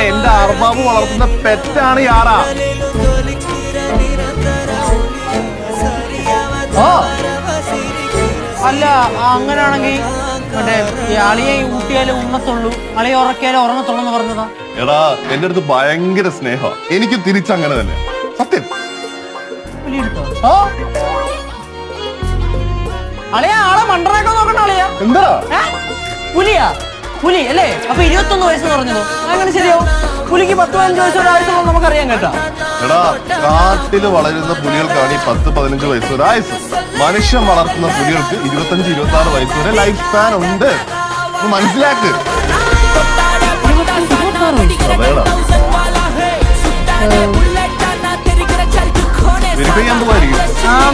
എന്റെ അർബാബ് വളർത്തുന്ന പെറ്റാണ് യാറ. ഓ അല്ല അങ്ങനെയാണെങ്കിൽ മറ്റേ അളിയെ ഊട്ടിയാലേ ഉണ്ണത്തുള്ളൂ, അളിയെ ഉറക്കിയാലേ ഉറങ്ങത്തുള്ളൂ എന്ന് പറഞ്ഞതാ. എടാ എന്റെ അടുത്ത് ഭയങ്കര സ്നേഹ, എനിക്ക് തിരിച്ചങ്ങനെ തന്നെ. സത്യം. ഓ അളിയ ആളെ മണ്ടറാക്കാൻ നോക്കണ്ട അളിയ. എന്താ പുലിയാ? പുലി അല്ലേ? അപ്പൊ 21 വയസ്സെന്ന് പറഞ്ഞതോ? അങ്ങനെ ശരിയാവും? പുലിക്ക് 10-15 വയസ്സൊരായുസുള്ള നമുക്കറിയാം കേട്ടോ. എടാ കാട്ടില് വളരുന്ന പുലികൾക്കാണ് ഈ 10-15 വയസ്സ് ഒരു ആയുസ്. മനുഷ്യൻ വളർത്തുന്ന പുലികൾക്ക് 25-26 വയസ്സ് വരെ ലൈഫ് സ്പാൻ ഉണ്ട്. മനസ്സിലാക്ക്. അതേടാ വെരിഫൈ ചെയ്യാൻ പോവായിരിക്കും. ഞാൻ